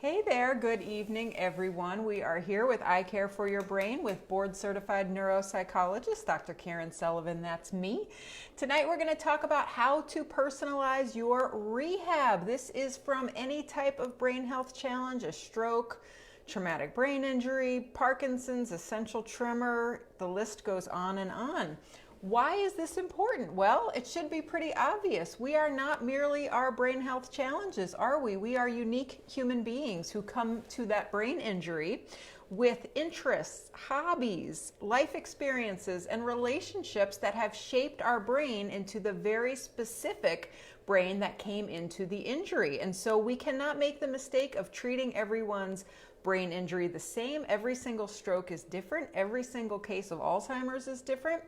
Hey there, good evening everyone. We are here with I Care for Your Brain with board certified neuropsychologist Dr. Karen Sullivan, that's me. Tonight we're going to talk about how to personalize your rehab. This is from any type of brain health challenge, a stroke, traumatic brain injury, Parkinson's, essential tremor, the list goes on and on. Why is this important? Well, it should be pretty obvious. We are not merely our brain health challenges, are we? We are unique human beings who come to that brain injury with interests, hobbies, life experiences, and relationships that have shaped our brain into the very specific brain that came into the injury. And so we cannot make the mistake of treating everyone's brain injury the same. Every single stroke is different. Every single case of Alzheimer's is different.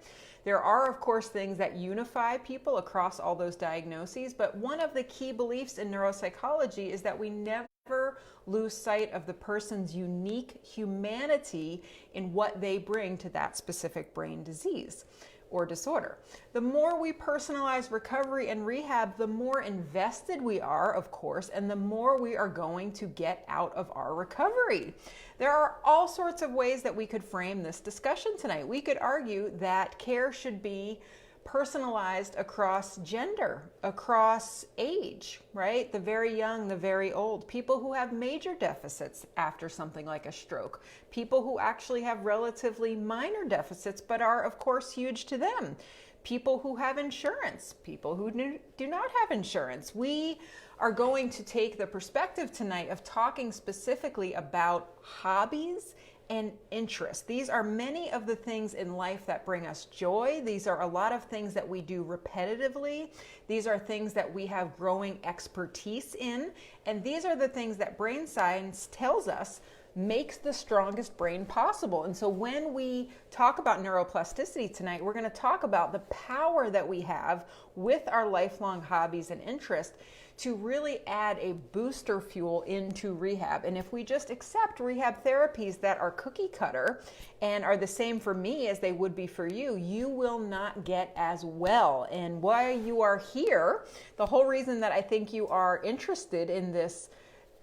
There are, of course, things that unify people across all those diagnoses, but one of the key beliefs in neuropsychology is that we never lose sight of the person's unique humanity in what they bring to that specific brain disease or disorder. The more we personalize recovery and rehab, the more invested we are, of course, and the more we are going to get out of our recovery. There are all sorts of ways that we could frame this discussion tonight. We could argue that care should be personalized across gender, across age, right? The very young, the very old, people who have major deficits after something like a stroke, people who actually have relatively minor deficits but are, of course, huge to them, people who have insurance, people who do not have insurance. We are going to take the perspective tonight of talking specifically about hobbies and interest. These are many of the things in life that bring us joy. These are a lot of things that we do repetitively. These are things that we have growing expertise in. And these are the things that brain science tells us makes the strongest brain possible. And so when we talk about neuroplasticity tonight, we're going to talk about the power that we have with our lifelong hobbies and interests to really add a booster fuel into rehab. And if we just accept rehab therapies that are cookie cutter and are the same for me as they would be for you, you will not get as well. And why you are here, the whole reason that I think you are interested in this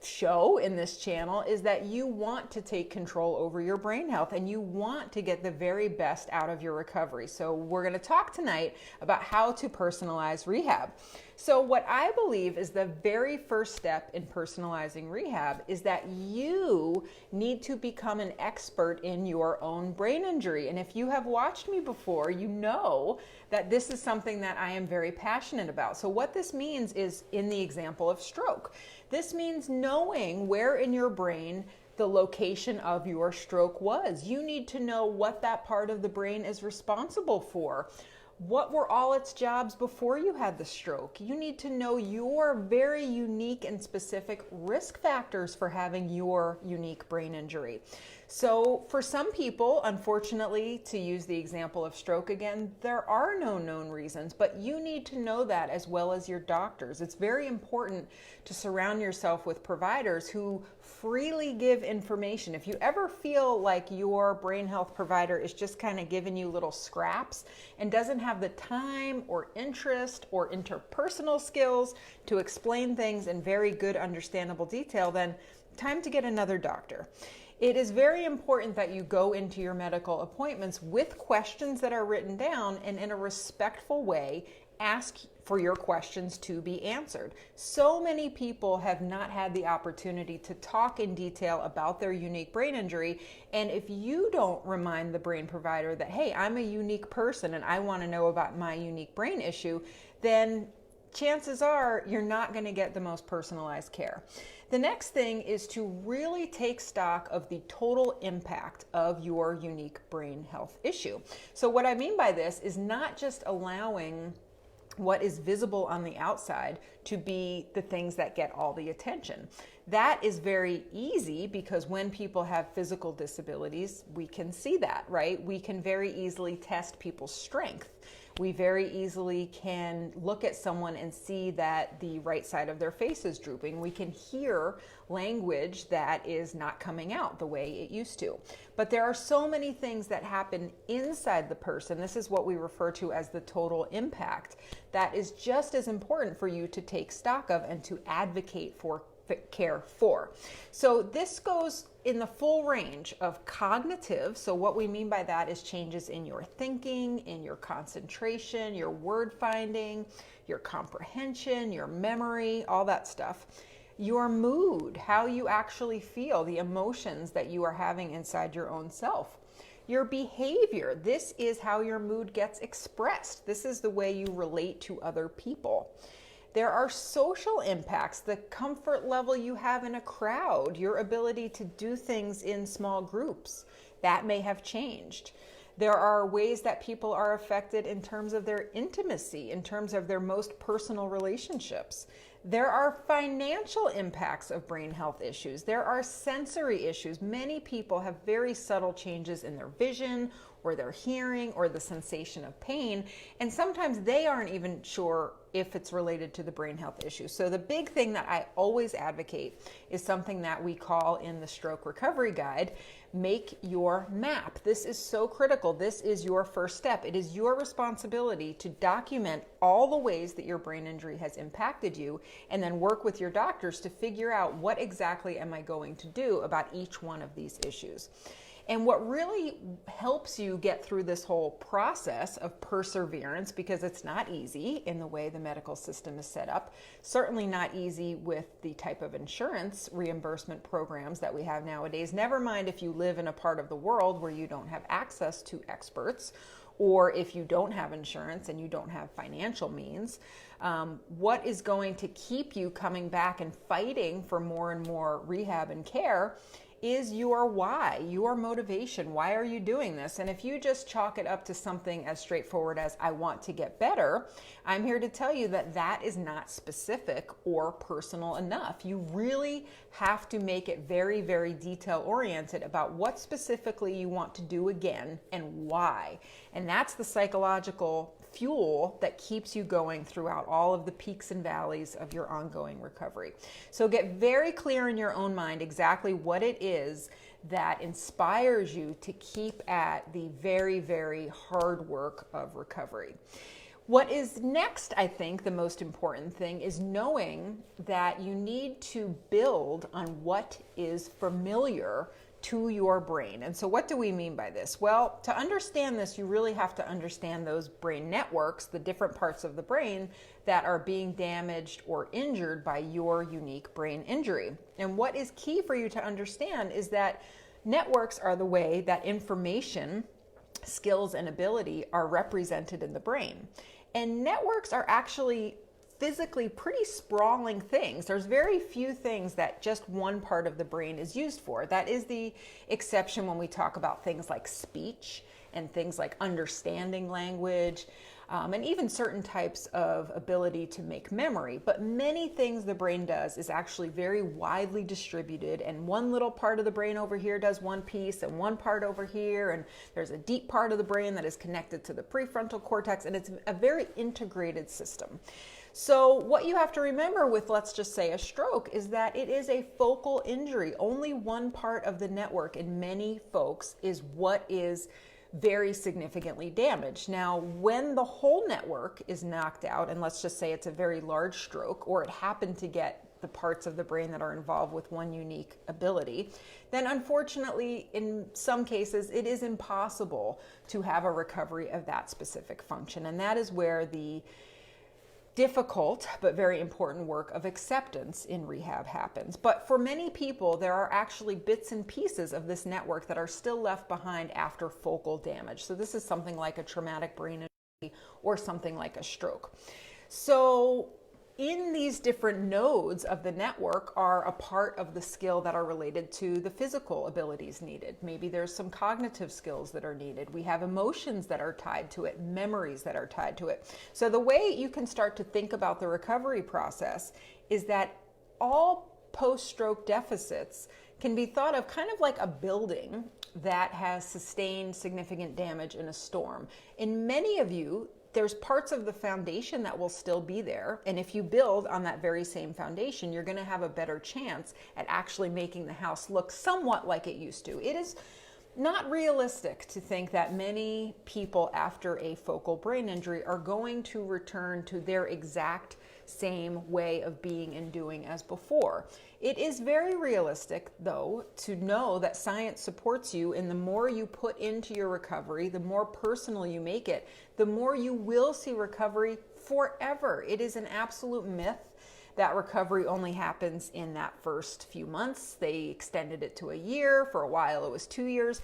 show, in this channel, is that you want to take control over your brain health and you want to get the very best out of your recovery. So we're going to talk tonight about how to personalize rehab. So what I believe is the very first step in personalizing rehab is that you need to become an expert in your own brain injury. And if you have watched me before, you know that this is something that I am very passionate about. So what this means is, in the example of stroke, this means knowing where in your brain the location of your stroke was. You need to know what that part of the brain is responsible for. What were all its jobs before you had the stroke? You need to know your very unique and specific risk factors for having your unique brain injury. So for some people, unfortunately, to use the example of stroke again, there are no known reasons, but you need to know that as well as your doctors. It's very important to surround yourself with providers who freely give information. If you ever feel like your brain health provider is just kind of giving you little scraps and doesn't have the time or interest or interpersonal skills to explain things in very good, understandable detail, then time to get another doctor. It is very important that you go into your medical appointments with questions that are written down and in a respectful way ask for your questions to be answered. So many people have not had the opportunity to talk in detail about their unique brain injury. And if you don't remind the brain provider that, hey, I'm a unique person and I want to know about my unique brain issue, then chances are you're not going to get the most personalized care. The next thing is to really take stock of the total impact of your unique brain health issue. So what I mean by this is not just allowing what is visible on the outside to be the things that get all the attention. That is very easy because when people have physical disabilities, we can see that, right? We can very easily test people's strength. We very easily can look at someone and see that the right side of their face is drooping. We can hear language that is not coming out the way it used to. But there are so many things that happen inside the person. This is what we refer to as the total impact. That is just as important for you to take stock of and to advocate for care for. So this goes in the full range of cognitive. So what we mean by that is changes in your thinking, in your concentration, your word finding, your comprehension, your memory, all that stuff. Your mood, how you actually feel, the emotions that you are having inside your own self. Your behavior, this is how your mood gets expressed. This is the way you relate to other people. There are social impacts, the comfort level you have in a crowd, your ability to do things in small groups. That may have changed. There are ways that people are affected in terms of their intimacy, in terms of their most personal relationships. There are financial impacts of brain health issues. There are sensory issues. Many people have very subtle changes in their vision or their hearing or the sensation of pain, and sometimes they aren't even sure if it's related to the brain health issue. So the big thing that I always advocate is something that we call in the Stroke Recovery Guide, make your map. This is so critical. This is your first step. It is your responsibility to document all the ways that your brain injury has impacted you, and then work with your doctors to figure out what exactly am I going to do about each one of these issues. And what really helps you get through this whole process of perseverance, because it's not easy in the way the medical system is set up, certainly not easy with the type of insurance reimbursement programs that we have nowadays, never mind if you live in a part of the world where you don't have access to experts, or if you don't have insurance and you don't have financial means. What is going to keep you coming back and fighting for more and more rehab and care is your why, your motivation. Why are you doing this? And if you just chalk it up to something as straightforward as I want to get better, I'm here to tell you that that is not specific or personal enough. You really have to make it very, very detail oriented about what specifically you want to do again and why. And that's the psychological fuel that keeps you going throughout all of the peaks and valleys of your ongoing recovery. So get very clear in your own mind exactly what it is that inspires you to keep at the very, very hard work of recovery. What is next, I think, the most important thing is knowing that you need to build on what is familiar to your brain. And so what do we mean by this? Well, to understand this, you really have to understand those brain networks, the different parts of the brain that are being damaged or injured by your unique brain injury. And what is key for you to understand is that networks are the way that information, skills, and ability are represented in the brain. And networks are actually physically pretty sprawling things. There's very few things that just one part of the brain is used for. That is the exception when we talk about things like speech and things like understanding language, and even certain types of ability to make memory. But many things the brain does is actually very widely distributed, and one little part of the brain over here does one piece, and one part over here, and there's a deep part of the brain that is connected to the prefrontal cortex, and it's a very integrated system. So what you have to remember with, let's just say, a stroke is that it is a focal injury. Only one part of the network in many folks is what is very significantly damaged. Now, when the whole network is knocked out, and let's just say it's a very large stroke, or it happened to get the parts of the brain that are involved with one unique ability, then unfortunately, in some cases, it is impossible to have a recovery of that specific function. And that is where the difficult but very important work of acceptance in rehab happens. But for many people, there are actually bits and pieces of this network that are still left behind after focal damage. So this is something like a traumatic brain injury or something like a stroke. So in these different nodes of the network are a part of the skill that are related to the physical abilities needed. Maybe there's some cognitive skills that are needed. We have emotions that are tied to it, memories that are tied to it. So the way you can start to think about the recovery process is that all post-stroke deficits can be thought of kind of like a building that has sustained significant damage in a storm. In many of you, there's parts of the foundation that will still be there. And if you build on that very same foundation, you're going to have a better chance at actually making the house look somewhat like it used to. It is not realistic to think that many people after a focal brain injury are going to return to their exact same way of being and doing as before. It is very realistic, though, to know that science supports you, and the more you put into your recovery, the more personal you make it, the more you will see recovery forever. It is an absolute myth that recovery only happens in that first few months. They extended it to a year. For a while, it was 2 years.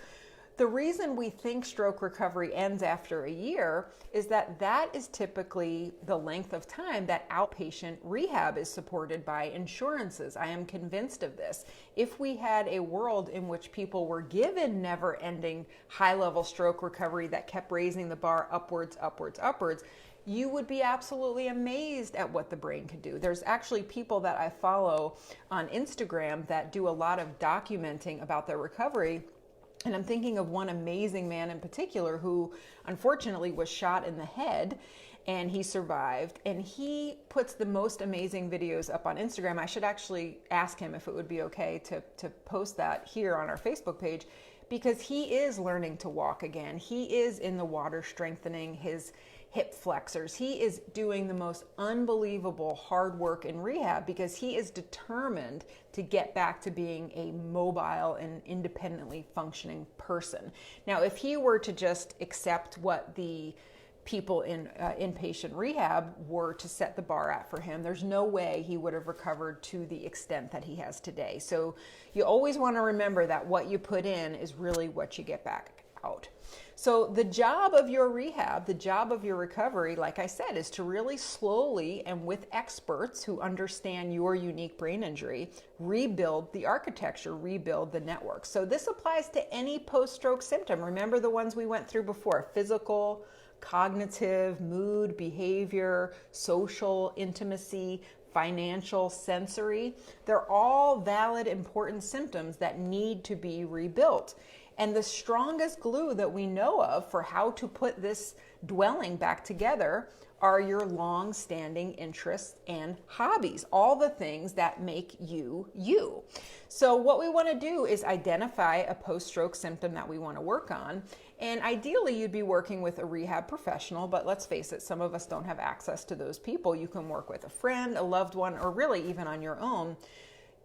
The reason we think stroke recovery ends after a year is that that is typically the length of time that outpatient rehab is supported by insurances. I am convinced of this. If we had a world in which people were given never-ending high-level stroke recovery that kept raising the bar upwards, upwards, upwards, you would be absolutely amazed at what the brain could do. There's actually people that I follow on Instagram that do a lot of documenting about their recovery. And I'm thinking of one amazing man in particular who unfortunately was shot in the head, and he survived. And he puts the most amazing videos up on Instagram. I should actually ask him if it would be okay to post that here on our Facebook page, because he is learning to walk again. He is in the water strengthening his hip flexors. He is doing the most unbelievable hard work in rehab because he is determined to get back to being a mobile and independently functioning person. Now, if he were to just accept what the people in inpatient rehab were to set the bar at for him, there's no way he would have recovered to the extent that he has today. So you always want to remember that what you put in is really what you get back out. So the job of your rehab, the job of your recovery, like I said, is to really slowly and with experts who understand your unique brain injury, rebuild the architecture, rebuild the network. So this applies to any post-stroke symptom. Remember the ones we went through before: physical, cognitive, mood, behavior, social, intimacy, financial, sensory. They're all valid, important symptoms that need to be rebuilt. And the strongest glue that we know of for how to put this dwelling back together are your long-standing interests and hobbies, all the things that make you, you. So what we want to do is identify a post-stroke symptom that we want to work on. And ideally, you'd be working with a rehab professional, but let's face it, some of us don't have access to those people. You can work with a friend, a loved one, or really even on your own.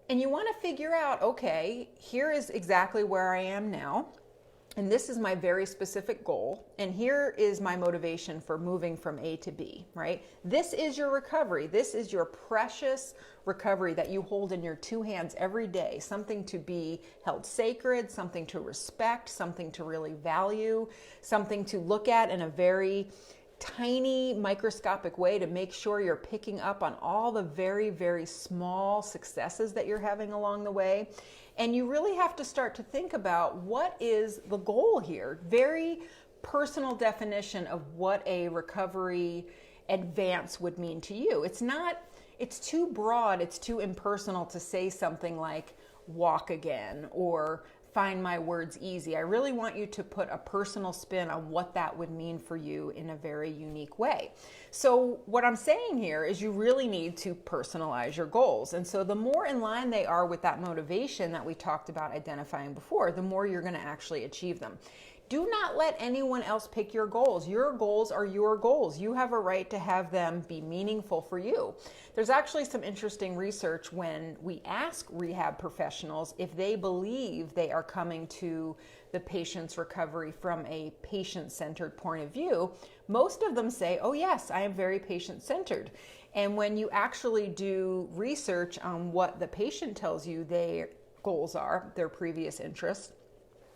And you want to figure out, okay, here is exactly where I am now, and this is my very specific goal, and here is my motivation for moving from A to B, right? This is your recovery. This is your precious recovery that you hold in your two hands every day, something to be held sacred, something to respect, something to really value, something to look at in a very tiny microscopic way to make sure you're picking up on all the very, very small successes that you're having along the way. And you really have to start to think about what is the goal here. Very personal definition of what a recovery advance would mean to you. It's too broad, it's too impersonal to say something like walk again or find my words easy. I really want you to put a personal spin on what that would mean for you in a very unique way. So what I'm saying here is you really need to personalize your goals. And so the more in line they are with that motivation that we talked about identifying before, the more you're going to actually achieve them. Do not let anyone else pick your goals. Your goals are your goals. You have a right to have them be meaningful for you. There's actually some interesting research when we ask rehab professionals if they believe they are coming to the patient's recovery from a patient-centered point of view. Most of them say, oh yes, I am very patient-centered. And when you actually do research on what the patient tells you their goals are, their previous interests,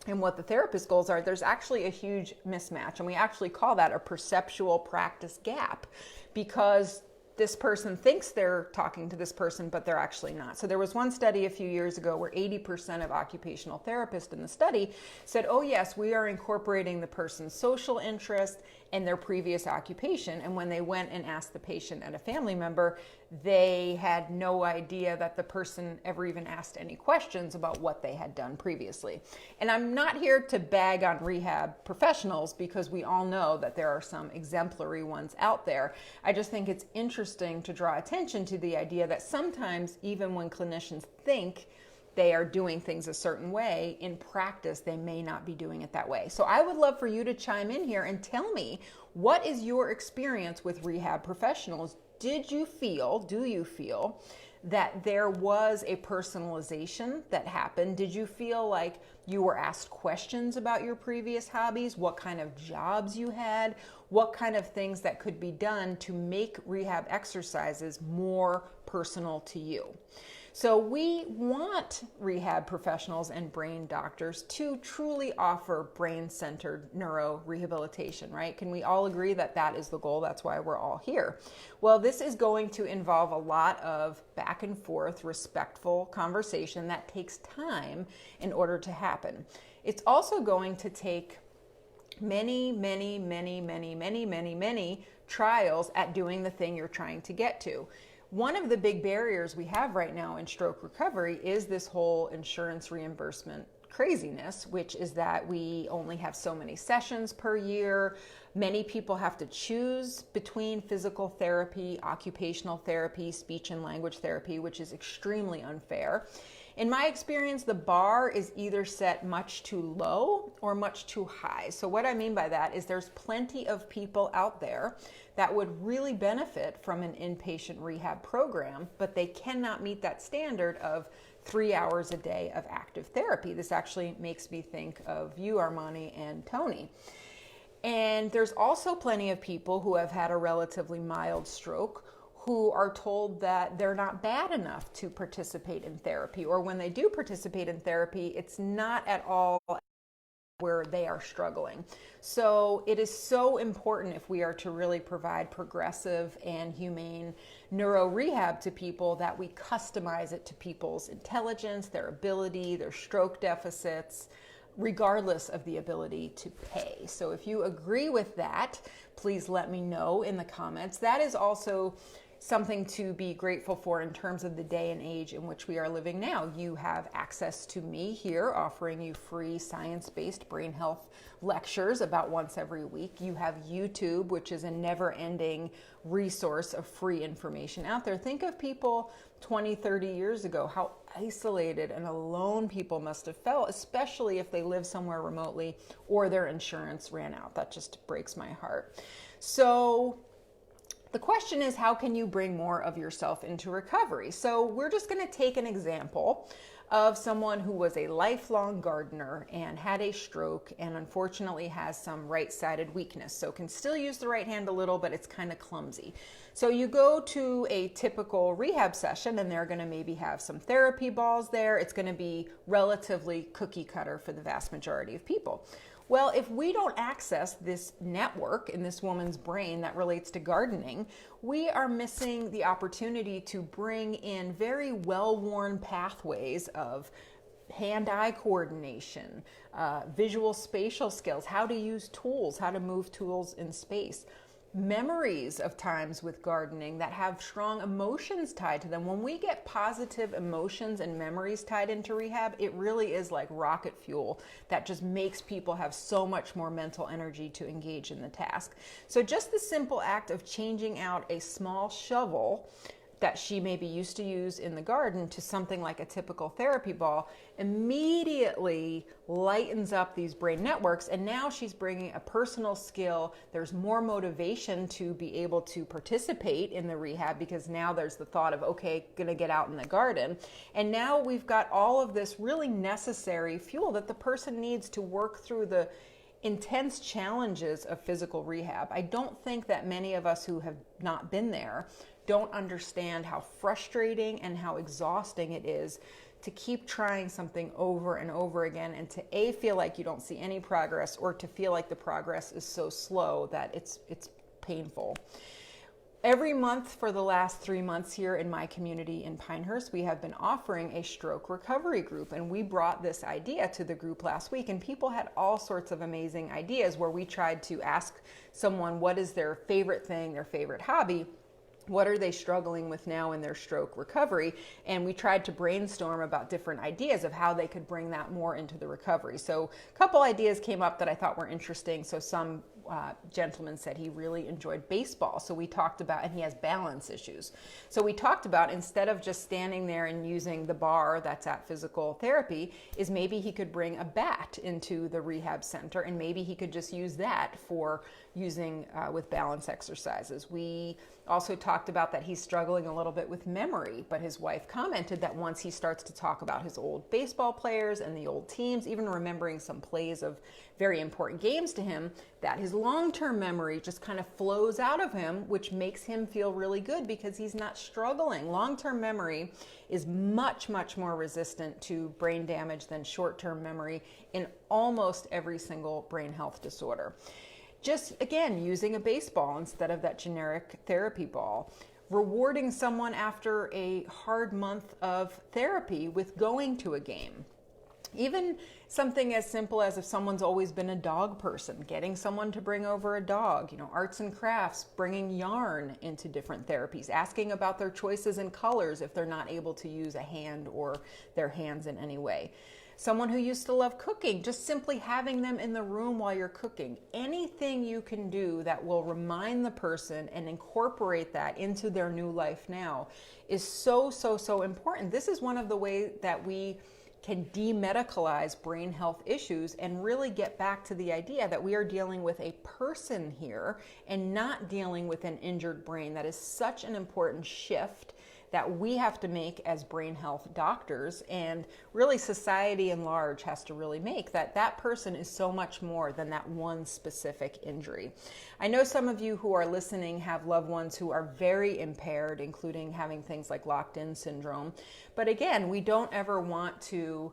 and what the therapist goals are, there's actually a huge mismatch. And we actually call that a perceptual practice gap, because this person thinks they're talking to this person, but they're actually not. So there was one study a few years ago where 80% of occupational therapists in the study said, oh yes, we are incorporating the person's social interest and their previous occupation. And when they went and asked the patient and a family member, they had no idea that the person ever even asked any questions about what they had done previously. And I'm not here to bag on rehab professionals, because we all know that there are some exemplary ones out there. I just think it's interesting to draw attention to the idea that sometimes, even when clinicians think they are doing things a certain way, in practice they may not be doing it that way. So I would love for you to chime in here and tell me, what is your experience with rehab professionals? do you feel that there was a personalization that happened? Did you feel like you were asked questions about your previous hobbies, what kind of jobs you had, what kind of things that could be done to make rehab exercises more personal to you? So we want rehab professionals and brain doctors to truly offer brain-centered neurorehabilitation, right? Can we all agree that that is the goal? That's why we're all here. Well, this is going to involve a lot of back and forth, respectful conversation that takes time in order to happen. It's also going to take many trials at doing the thing you're trying to get to. One of the big barriers we have right now in stroke recovery is this whole insurance reimbursement craziness, which is that we only have so many sessions per year. Many people have to choose between physical therapy, occupational therapy, speech and language therapy, which is extremely unfair. In my experience, the bar is either set much too low or much too high. So what I mean by that is there's plenty of people out there that would really benefit from an inpatient rehab program, but they cannot meet that standard of 3 hours a day of active therapy. This actually makes me think of you, Armani, and Tony. And there's also plenty of people who have had a relatively mild stroke who are told that they're not bad enough to participate in therapy, or when they do participate in therapy, it's not at all where they are struggling. So it is so important, if we are to really provide progressive and humane neuro rehab to people, that we customize it to people's intelligence, their ability, their stroke deficits, regardless of the ability to pay. So if you agree with that, please let me know in the comments. That is also something to be grateful for in terms of the day and age in which we are living now. You have access to me here offering you free science-based brain health lectures about once every week. You have YouTube, which is a never-ending resource of free information out there. Think of people 20, 30 years ago, how isolated and alone people must have felt, especially if they live somewhere remotely or their insurance ran out. That just breaks my heart. So the question is, how can you bring more of yourself into recovery? So we're just going to take an example of someone who was a lifelong gardener and had a stroke and unfortunately has some right-sided weakness. So can still use the right hand a little, but it's kind of clumsy. So you go to a typical rehab session and they're going to maybe have some therapy balls there. It's going to be relatively cookie cutter for the vast majority of people. Well, if we don't access this network in this woman's brain that relates to gardening, we are missing the opportunity to bring in very well-worn pathways of hand-eye coordination, visual spatial skills, how to use tools, how to move tools in space, memories of times with gardening that have strong emotions tied to them. When we get positive emotions and memories tied into rehab, it really is like rocket fuel that just makes people have so much more mental energy to engage in the task. So just the simple act of changing out a small shovel that she maybe used to use in the garden to something like a typical therapy ball immediately lightens up these brain networks, and now she's bringing a personal skill. There's more motivation to be able to participate in the rehab because now there's the thought of, okay, gonna get out in the garden, and now we've got all of this really necessary fuel that the person needs to work through the intense challenges of physical rehab. I don't think that many of us who have not been there don't understand how frustrating and how exhausting it is to keep trying something over and over again, and to feel like you don't see any progress, or to feel like the progress is so slow that it's painful. Every month for the last 3 months here in my community in Pinehurst, we have been offering a stroke recovery group, and we brought this idea to the group last week, and people had all sorts of amazing ideas where we tried to ask someone what is their favorite thing, their favorite hobby. What are they struggling with now in their stroke recovery? And we tried to brainstorm about different ideas of how they could bring that more into the recovery. So a couple ideas came up that I thought were interesting. So some gentleman said he really enjoyed baseball. So we talked about, and he has balance issues. So we talked about, instead of just standing there and using the bar that's at physical therapy, is maybe he could bring a bat into the rehab center, and maybe he could just use that for using with balance exercises. We also talked about that he's struggling a little bit with memory, but his wife commented that once he starts to talk about his old baseball players and the old teams, even remembering some plays of very important games to him, that his long-term memory just kind of flows out of him, which makes him feel really good because he's not struggling. Long-term memory is much, much more resistant to brain damage than short-term memory in almost every single brain health disorder. Just, again, using a baseball instead of that generic therapy ball. Rewarding someone after a hard month of therapy with going to a game. Even something as simple as, if someone's always been a dog person, getting someone to bring over a dog, arts and crafts, bringing yarn into different therapies, asking about their choices in colors if they're not able to use a hand or their hands in any way. Someone who used to love cooking, just simply having them in the room while you're cooking. Anything you can do that will remind the person and incorporate that into their new life now is so, so, so important. This is one of the ways that we can demedicalize brain health issues and really get back to the idea that we are dealing with a person here and not dealing with an injured brain. That is such an important shift that we have to make as brain health doctors, and really society in large has to really make that person is so much more than that one specific injury. I know some of you who are listening have loved ones who are very impaired, including having things like locked-in syndrome. But again, we don't ever want to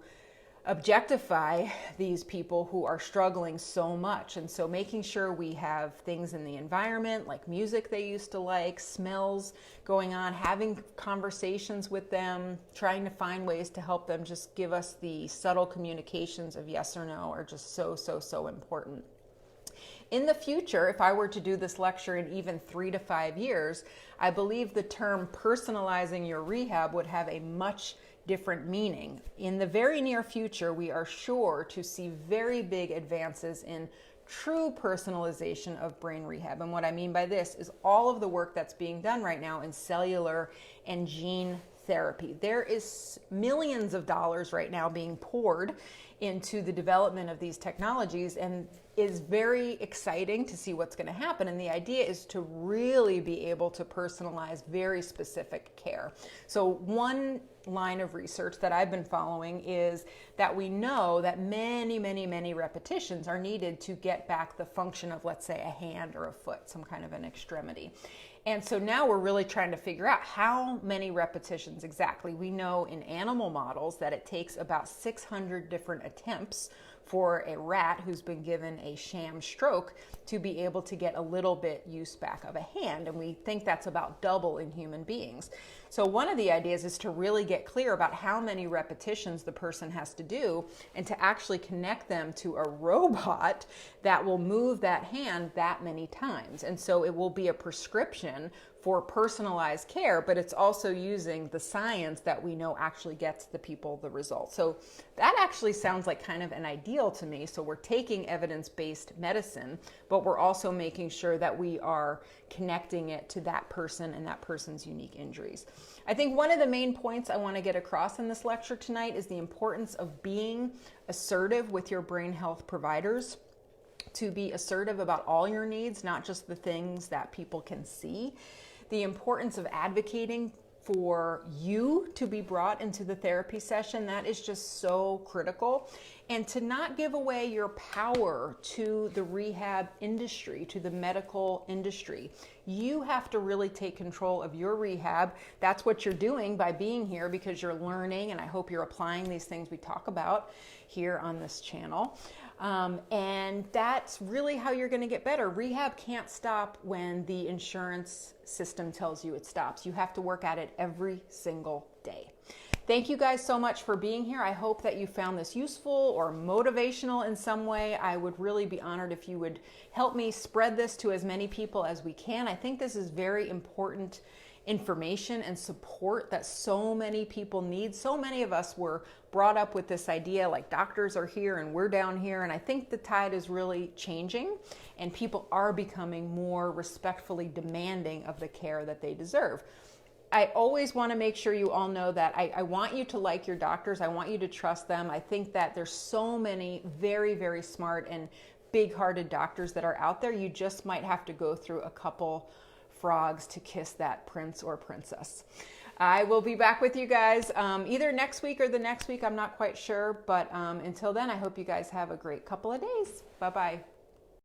objectify these people who are struggling so much. And so making sure we have things in the environment, like music they used to like, smells going on, having conversations with them, trying to find ways to help them just give us the subtle communications of yes or no are just so, so, so important. In the future, if I were to do this lecture in even 3 to 5 years, I believe the term personalizing your rehab would have a much different meaning. In the very near future, we are sure to see very big advances in true personalization of brain rehab. And what I mean by this is all of the work that's being done right now in cellular and gene therapy. There is millions of dollars right now being poured into the development of these technologies, and is very exciting to see what's going to happen. And the idea is to really be able to personalize very specific care. So one line of research that I've been following is that we know that many, many, many repetitions are needed to get back the function of, let's say, a hand or a foot, some kind of an extremity. And so now we're really trying to figure out how many repetitions exactly. We know in animal models that it takes about 600 different attempts for a rat who's been given a sham stroke to be able to get a little bit use back of a hand. And we think that's about double in human beings. So one of the ideas is to really get clear about how many repetitions the person has to do and to actually connect them to a robot that will move that hand that many times. And so it will be a prescription for personalized care, but it's also using the science that we know actually gets the people the results. So that actually sounds like kind of an ideal to me. So we're taking evidence-based medicine, but we're also making sure that we are connecting it to that person and that person's unique injuries. I think one of the main points I want to get across in this lecture tonight is the importance of being assertive with your brain health providers, to be assertive about all your needs, not just the things that people can see. The importance of advocating for you to be brought into the therapy session, that is just so critical. And to not give away your power to the rehab industry, to the medical industry. You have to really take control of your rehab. That's what you're doing by being here, because you're learning, and I hope you're applying these things we talk about here on this channel. And that's really how you're going to get better. Rehab can't stop when the insurance system tells you it stops. You have to work at it every single day. Thank you guys so much for being here. I hope that you found this useful or motivational in some way. I would really be honored if you would help me spread this to as many people as we can. I think this is very important information and support that so many people need. So many of us were brought up with this idea like doctors are here and we're down here, and I think the tide is really changing and people are becoming more respectfully demanding of the care that they deserve. I always want to make sure you all know that I want you to like your doctors. I want you to trust them. I think that there's so many very, very smart and big-hearted doctors that are out there. You just might have to go through a couple frogs to kiss that prince or princess. I will be back with you guys either next week or the next week. I'm not quite sure. But until then, I hope you guys have a great couple of days. Bye-bye.